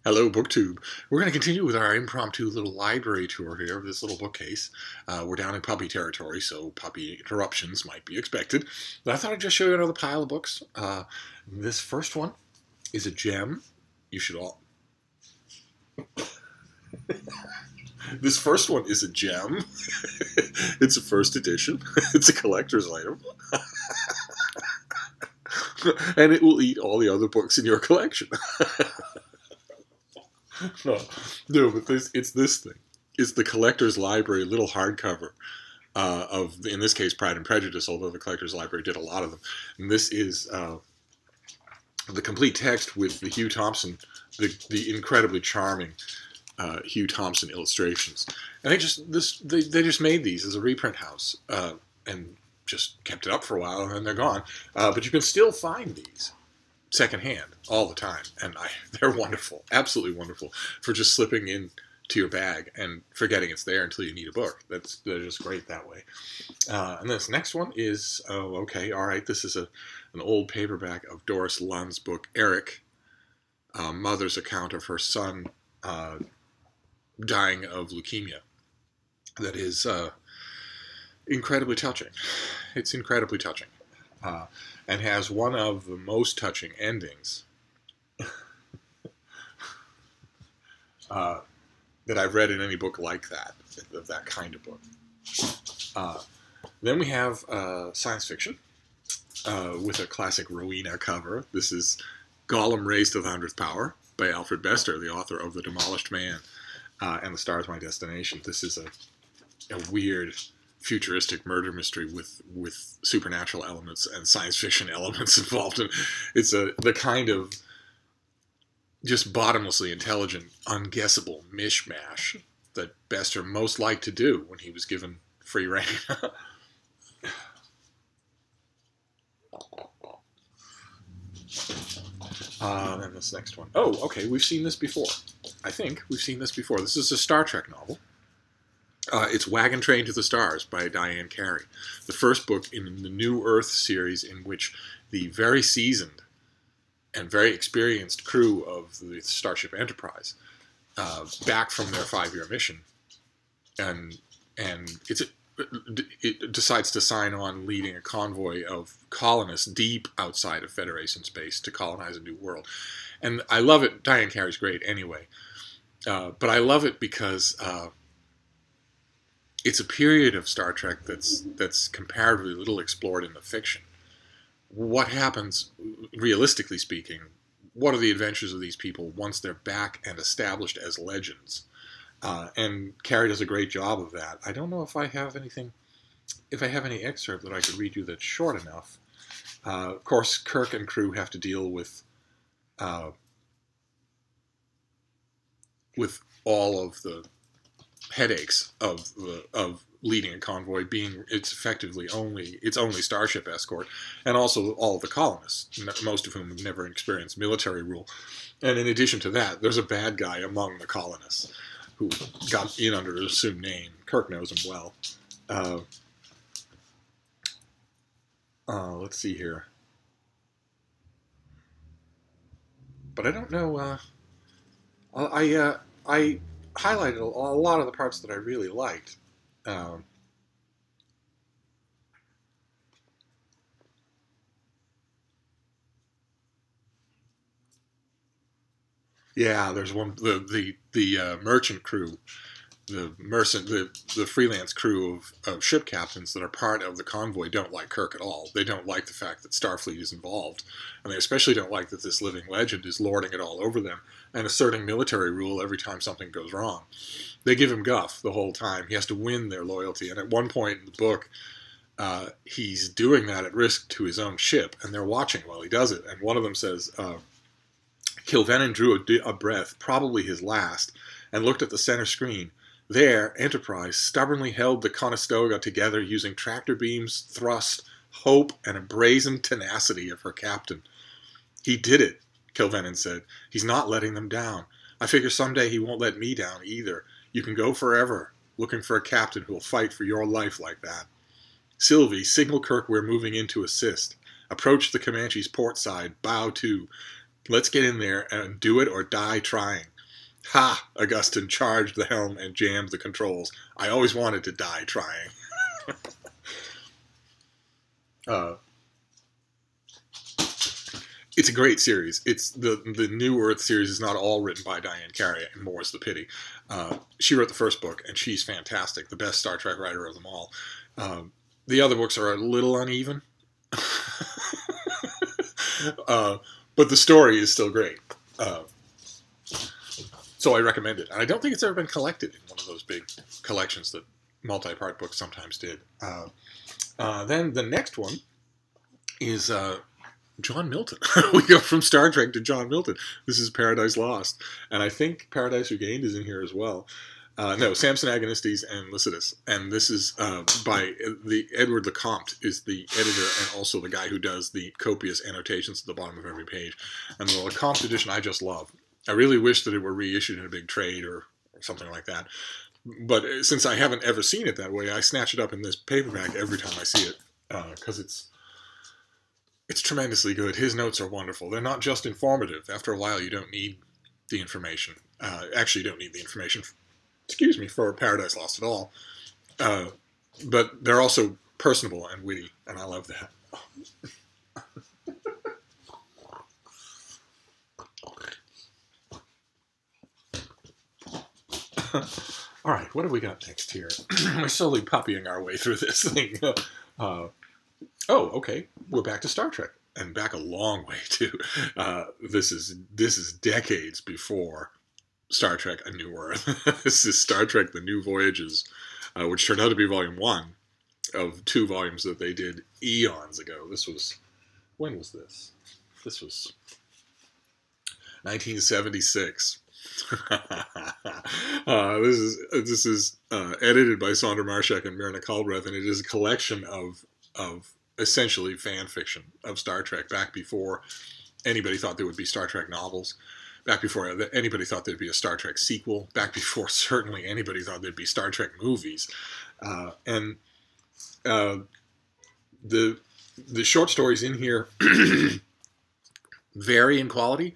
Hello, BookTube. We're going to continue with our impromptu little library tour here of this little bookcase. We're down in puppy territory, so puppy interruptions might be expected. But I thought I'd just show you another pile of books. This first one is a gem. You should all... This first one is a gem. It's a first edition. It's a collector's item. And it will eat all the other books in your collection. No, but it's this thing. It's the Collector's Library little hardcover of, in this case, Pride and Prejudice, although the Collector's Library did a lot of them. And this is the complete text with the Hugh Thompson, the incredibly charming Hugh Thompson illustrations. And they just made these as a reprint house and just kept it up for a while, and then they're gone. But you can still find these secondhand all the time, and they're wonderful, absolutely wonderful, for just slipping into your bag and forgetting it's there until you need a book. They're just great that way. And this next one is, oh, okay, all right, this is an old paperback of Doris Lund's book, Eric, mother's account of her son dying of leukemia. That is incredibly touching. It's incredibly touching. And has one of the most touching endings that I've read in any book like that, of that kind of book. Then we have science fiction with a classic Rowena cover. This is Gollum Raised to the 100th Power by Alfred Bester, the author of The Demolished Man and The Stars My Destination. This is a weird futuristic murder mystery with supernatural elements and science fiction elements involved. And it's the kind of just bottomlessly intelligent, unguessable mishmash that Bester most liked to do when he was given free rein. Then this next one. Oh, okay, we've seen this before. I think we've seen this before. This is a Star Trek novel. It's Wagon Train to the Stars by Diane Carey, the first book in the New Earth series in which the very seasoned and very experienced crew of the Starship Enterprise, back from their 5-year mission, and it decides to sign on leading a convoy of colonists deep outside of Federation space to colonize a new world. And I love it. Diane Carey's great anyway, but I love it because it's a period of Star Trek that's comparatively little explored in the fiction. What happens, realistically speaking, what are the adventures of these people once they're back and established as legends? And Carey does a great job of that. I don't know if I have anything, if I have any excerpt that I could read you that's short enough. Of course, Kirk and crew have to deal with all of the headaches of leading a convoy, being it's only starship escort, and also all of the colonists, most of whom have never experienced military rule. And in addition to that, there's a bad guy among the colonists who got in under an assumed name. Kirk knows him well. Let's see here. But I don't know. I highlighted a lot of the parts that I really liked. Yeah, there's one, the merchant crew, the freelance crew of ship captains that are part of the convoy don't like Kirk at all. They don't like the fact that Starfleet is involved, and they especially don't like that this living legend is lording it all over them and asserting military rule every time something goes wrong. They give him guff the whole time. He has to win their loyalty, and at one point in the book, he's doing that at risk to his own ship, and they're watching while he does it. And one of them says, Kilvennon drew a breath, probably his last, and looked at the center screen. There, Enterprise stubbornly held the Conestoga together using tractor beams, thrust, hope, and a brazen tenacity of her captain. He did it, Kilvennon said. He's not letting them down. I figure someday he won't let me down either. You can go forever, looking for a captain who will fight for your life like that. Sylvie, signal Kirk we're moving in to assist. Approach the Comanche's port side, bow to. Let's get in there and do it or die trying. Ha! Augustine charged the helm and jammed the controls. I always wanted to die trying. It's a great series. It's the New Earth series is not all written by Diane Carey, and more is the pity. She wrote the first book, and she's fantastic, the best Star Trek writer of them all. The other books are a little uneven, but the story is still great. So I recommend it. And I don't think it's ever been collected in one of those big collections that multi-part books sometimes did. Then the next one is John Milton. We go from Star Trek to John Milton. This is Paradise Lost. And I think Paradise Regained is in here as well. No, Samson Agonistes and Lycidas. And this is by Edward Lecomte is the editor and also the guy who does the copious annotations at the bottom of every page. And the Lecomte edition I just love. I really wish that it were reissued in a big trade or something like that. But since I haven't ever seen it that way, I snatch it up in this paperback every time I see it because it's tremendously good. His notes are wonderful. They're not just informative. After a while, you don't need the information. Actually, you don't need the information, for Paradise Lost at all. But they're also personable and witty, and I love that. All right, what have we got next here? We're slowly puppying our way through this thing. Okay, we're back to Star Trek, and back a long way too. This is decades before Star Trek: A New Earth. This is Star Trek: The New Voyages, which turned out to be Volume 1 of 2 volumes that they did eons ago. When was this? This was 1976. This is edited by Sandra Marshak and Myrna Kuldrev, and it is a collection of essentially fan fiction of Star Trek back before anybody thought there would be Star Trek novels, back before anybody thought there'd be a Star Trek sequel, back before certainly anybody thought there'd be Star Trek movies, and the short stories in here vary in quality.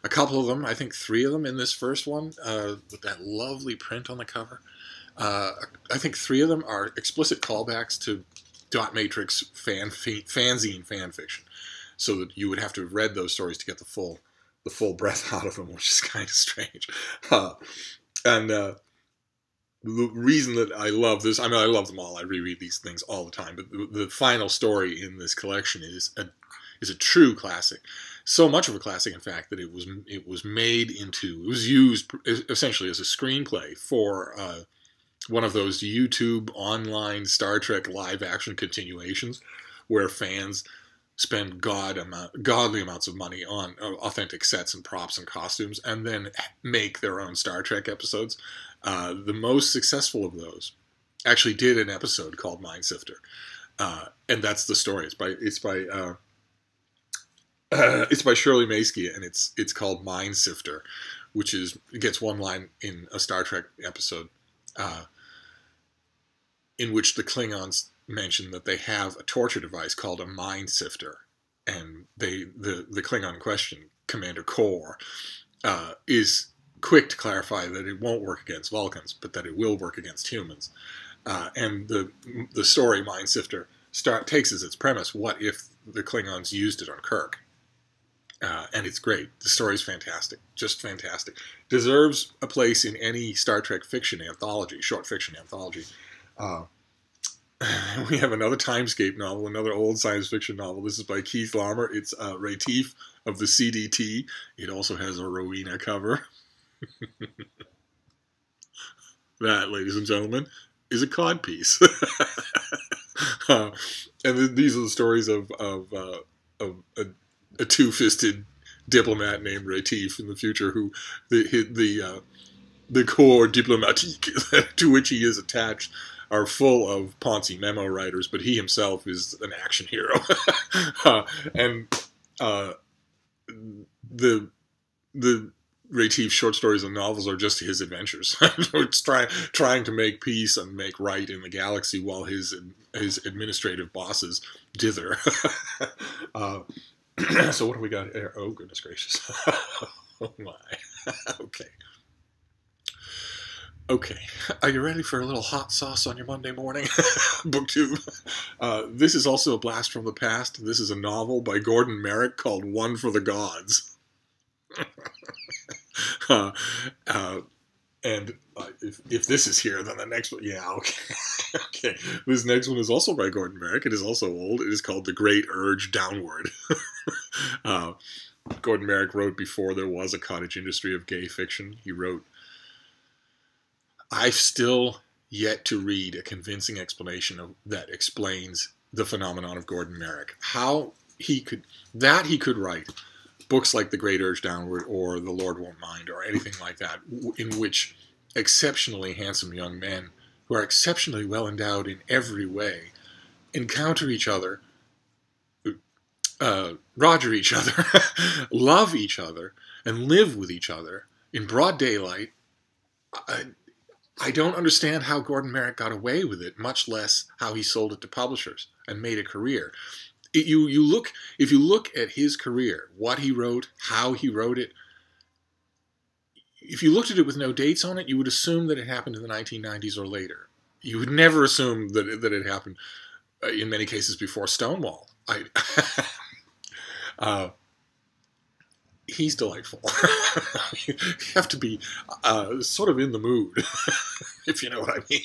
A couple of them, I think 3 of them in this first one, with that lovely print on the cover. I think 3 of them are explicit callbacks to Dot Matrix fanzine fan fiction, so that you would have to have read those stories to get the full breath out of them, which is kind of strange. And the reason that I love this, I love them all. I reread these things all the time, but the final story in this collection is a true classic. So much of a classic, in fact, that it was used essentially as a screenplay for one of those YouTube online Star Trek live action continuations, where fans spend godly amounts of money on authentic sets and props and costumes, and then make their own Star Trek episodes. The most successful of those actually did an episode called Mind Sifter, and that's the story. It's by Shirley Maisky, and it's called Mind Sifter, which gets one line in a Star Trek episode, in which the Klingons mention that they have a torture device called a Mind Sifter, and the Klingon in question, Commander Kor, is quick to clarify that it won't work against Vulcans, but that it will work against humans. And the story Mind Sifter takes as its premise, what if the Klingons used it on Kirk? And it's great. The story's fantastic. Just fantastic. Deserves a place in any Star Trek fiction anthology, short fiction anthology. We have another Timescape novel, another old science fiction novel. This is by Keith Laumer. It's Retief of the CDT. It also has a Rowena cover. That, ladies and gentlemen, is a codpiece. And these are the stories of a two-fisted diplomat named Retief in the future, who the corps diplomatique to which he is attached are full of Ponzi memo writers, but he himself is an action hero. And the Retief short stories and novels are just his adventures. It's trying to make peace and make right in the galaxy while his administrative bosses dither. So what do we got here? Oh, goodness gracious. Oh, my. Okay. Okay, are you ready for a little hot sauce on your Monday morning? Booktube. This is also a blast from the past. This is a novel by Gordon Merrick called One for the Gods. uh, uh, and if this is here, then the next one, yeah, okay. Okay, this next one is also by Gordon Merrick. It is also old. It is called The Great Urge Downward. Gordon Merrick wrote before there was a cottage industry of gay fiction. He wrote, I've still yet to read a convincing explanation that explains the phenomenon of Gordon Merrick. How he could write books like The Great Urge Downward or The Lord Won't Mind or anything like that, in which exceptionally handsome young men who are exceptionally well endowed in every way encounter each other, roger each other, love each other, and live with each other in broad daylight. I don't understand how Gordon Merrick got away with it, much less how he sold it to publishers and made a career. If you look at his career, what he wrote, how he wrote it, if you looked at it with no dates on it, you would assume that it happened in the 1990s or later. You would never assume that it happened, in many cases, before Stonewall. He's delightful. You have to be sort of in the mood, if you know what I mean.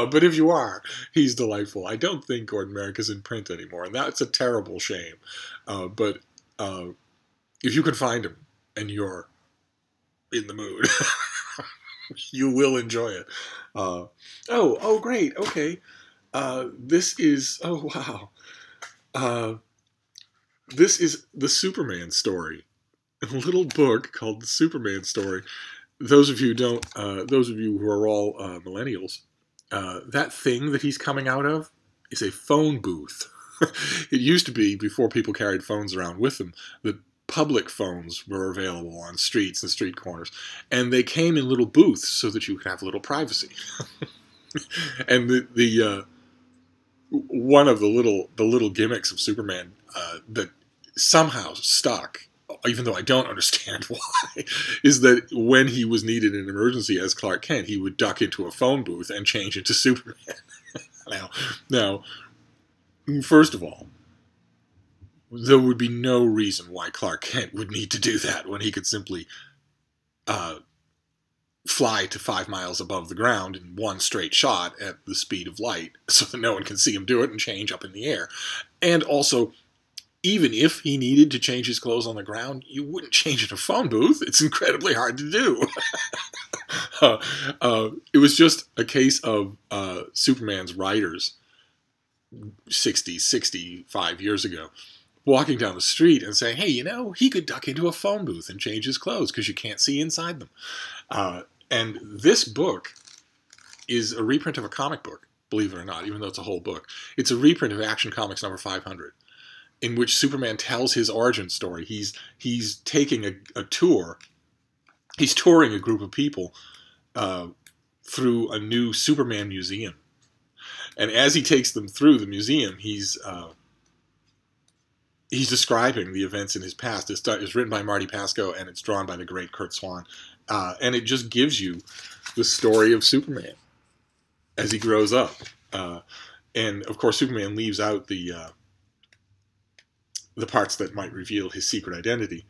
But if you are, he's delightful. I don't think Gordon Merrick is in print anymore, and that's a terrible shame. But if you can find him and you're in the mood, you will enjoy it. Oh, great. Okay. This is, oh, wow. This is the Superman story, a little book called The Superman Story. Those of you who are all millennials, that thing that he's coming out of is a phone booth. It used to be, before people carried phones around with them, that public phones were available on streets and street corners, and they came in little booths so that you could have a little privacy. And one of the little gimmicks of Superman that somehow stuck, even though I don't understand why, is that when he was needed in an emergency as Clark Kent, he would duck into a phone booth and change into Superman. Now, first of all, there would be no reason why Clark Kent would need to do that when he could simply fly to 5 miles above the ground in one straight shot at the speed of light so that no one can see him do it and change up in the air. And also, even if he needed to change his clothes on the ground, you wouldn't change in a phone booth. It's incredibly hard to do. It was just a case of Superman's writers 65 years ago walking down the street and saying, hey, he could duck into a phone booth and change his clothes because you can't see inside them. And this book is a reprint of a comic book, believe it or not, even though it's a whole book. It's a reprint of Action Comics number 500, in which Superman tells his origin story. He's taking a tour. He's touring a group of people through a new Superman museum. And as he takes them through the museum, he's describing the events in his past. It's written by Marty Pasco, and it's drawn by the great Curt Swan. And it just gives you the story of Superman as he grows up. And, of course, Superman leaves out the parts that might reveal his secret identity.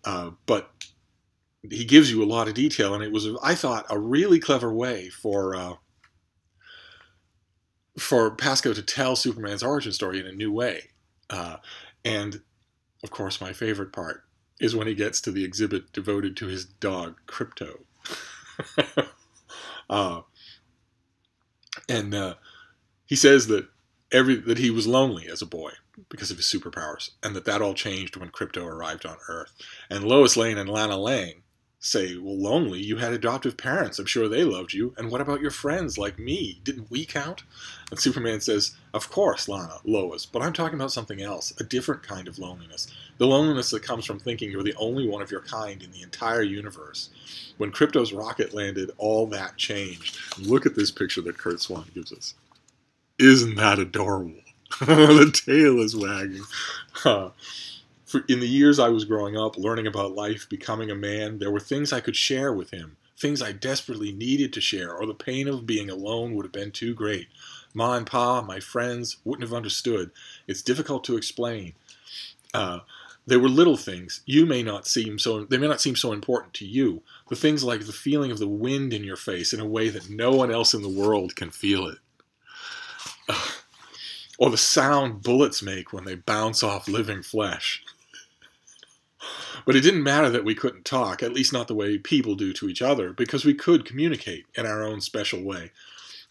But he gives you a lot of detail, and it was, I thought, a really clever way for Pasco to tell Superman's origin story in a new way. And, of course, my favorite part is when he gets to the exhibit devoted to his dog, Crypto. He says that he was lonely as a boy because of his superpowers, and that all changed when Crypto arrived on Earth. And Lois Lane and Lana Lang say, well, lonely? You had adoptive parents. I'm sure they loved you. And what about your friends like me? Didn't we count? And Superman says, of course, Lois, but I'm talking about something else, a different kind of loneliness. The loneliness that comes from thinking you're the only one of your kind in the entire universe. When Crypto's rocket landed, all that changed. Look at this picture that Curt Swan gives us. Isn't that adorable? The tail is wagging. In the years I was growing up, learning about life, becoming a man, there were things I could share with him, things I desperately needed to share, or the pain of being alone would have been too great. Ma and Pa, my friends, wouldn't have understood. It's difficult to explain. They were little things. They may not seem so important to you. The things like the feeling of the wind in your face in a way that no one else in the world can feel it. Or the sound bullets make when they bounce off living flesh. But it didn't matter that we couldn't talk, at least not the way people do to each other, because we could communicate in our own special way,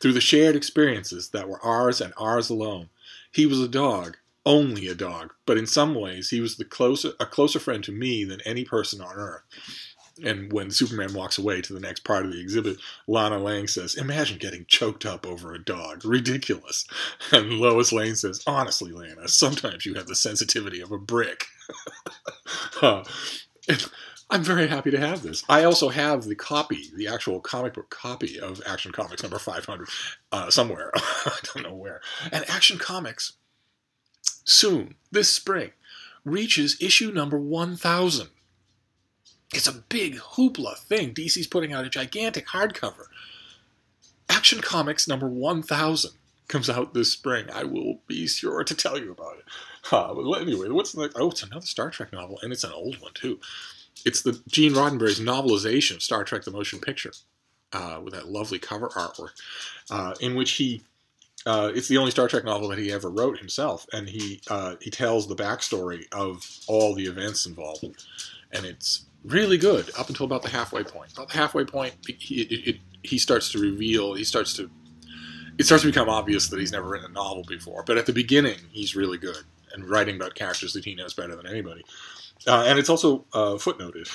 through the shared experiences that were ours and ours alone. He was a dog, only a dog, but in some ways he was a closer friend to me than any person on Earth. And when Superman walks away to the next part of the exhibit, Lana Lang says, "Imagine getting choked up over a dog. Ridiculous." And Lois Lane says, "Honestly, Lana, sometimes you have the sensitivity of a brick." I'm very happy to have this. I also have the copy, the actual comic book copy of Action Comics number 500 somewhere. I don't know where. And Action Comics, soon, this spring, reaches issue number 1000. It's a big hoopla thing. DC's putting out a gigantic hardcover. Action Comics number 1000 comes out this spring. I will be sure to tell you about it. But anyway, what's the... Oh, it's another Star Trek novel, and it's an old one, too. It's the Gene Roddenberry's novelization of Star Trek the Motion Picture, with that lovely cover artwork, in which he... it's the only Star Trek novel that he ever wrote himself, and he tells the backstory of all the events involved. And it's really good up until about the halfway point. About the halfway point, he starts to reveal, it starts to become obvious that he's never written a novel before. But at the beginning, he's really good and writing about characters that he knows better than anybody. And it's also footnoted.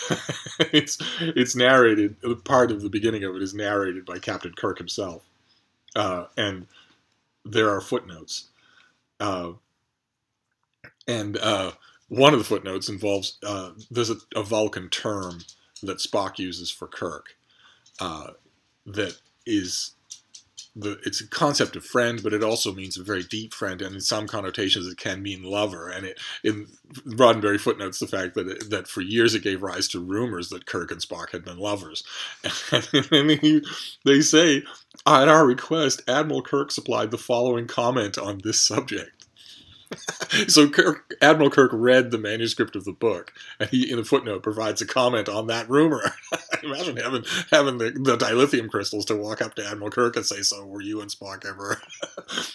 it's narrated. Part of the beginning of it is narrated by Captain Kirk himself, and there are footnotes. One of the footnotes involves there's a Vulcan term that Spock uses for Kirk that is it's a concept of friend, but it also means a very deep friend, and in some connotations it can mean lover. And in Roddenberry footnotes the fact that for years it gave rise to rumors that Kirk and Spock had been lovers. And they say, at our request, Admiral Kirk supplied the following comment on this subject. So Admiral Kirk read the manuscript of the book, and he, in the footnote, provides a comment on that rumor. Imagine having the dilithium crystals to walk up to Admiral Kirk and say, "So, were you and Spock ever?"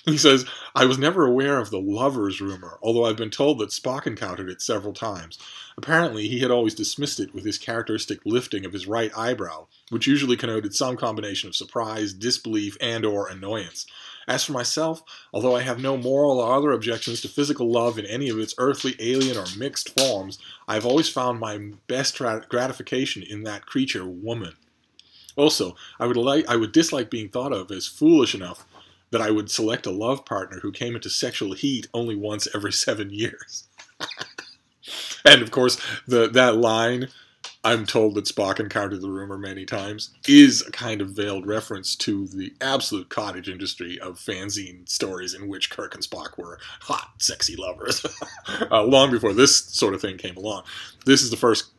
He says, "I was never aware of the lovers rumor, although I've been told that Spock encountered it several times. Apparently, he had always dismissed it with his characteristic lifting of his right eyebrow, which usually connoted some combination of surprise, disbelief, and/or annoyance. As for myself, although I have no moral or other objections to physical love in any of its earthly, alien, or mixed forms, I have always found my best gratification in that creature, woman. Also, I would dislike being thought of as foolish enough that I would select a love partner who came into sexual heat only once every 7 years." And of course, that line, "I'm told that Spock encountered the rumor many times," is a kind of veiled reference to the absolute cottage industry of fanzine stories in which Kirk and Spock were hot, sexy lovers. Long before this sort of thing came along. This is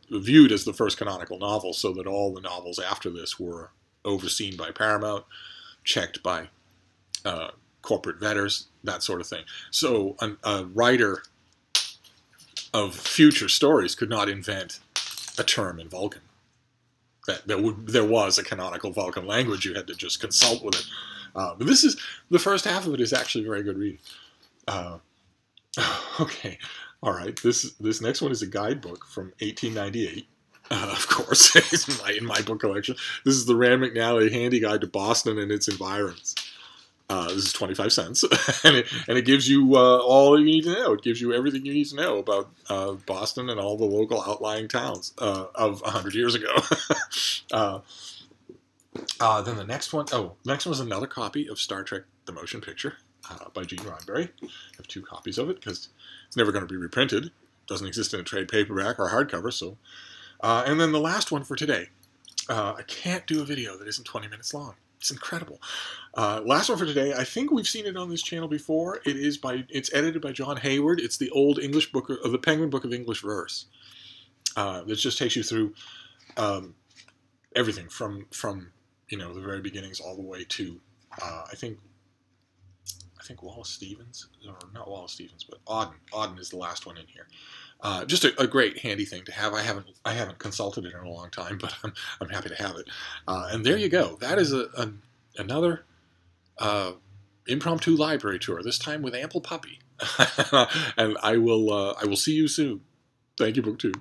viewed as the first canonical novel, so that all the novels after this were overseen by Paramount, checked by corporate vetters, that sort of thing. So a writer of future stories could not invent a term in Vulcan. There was a canonical Vulcan language. You had to just consult with it. But the first half of it is actually very good reading. Okay, all right. This next one is a guidebook from 1898. Of course, it's in my book collection. This is the Rand McNally Handy Guide to Boston and its Environs. This is 25 cents, and it gives you all you need to know. It gives you everything you need to know about Boston and all the local outlying towns of 100 years ago. Then the next one is another copy of Star Trek the Motion Picture by Gene Roddenberry. I have 2 copies of it because it's never going to be reprinted. It doesn't exist in a trade paperback or hardcover. So, and then the last one for today. I can't do a video that isn't 20 minutes long. It's incredible. Last one for today. I think we've seen it on this channel before. It's edited by John Hayward. It's the old English book of the Penguin Book of English Verse. This just takes you through everything from the very beginnings all the way to I think Wallace Stevens, or not Wallace Stevens, but Auden. Auden is the last one in here. Just a great handy thing to have. I haven't consulted it in a long time, but I'm happy to have it. And there you go. That is another impromptu library tour. This time with Ample Puppy. And I will see you soon. Thank you, BookTube.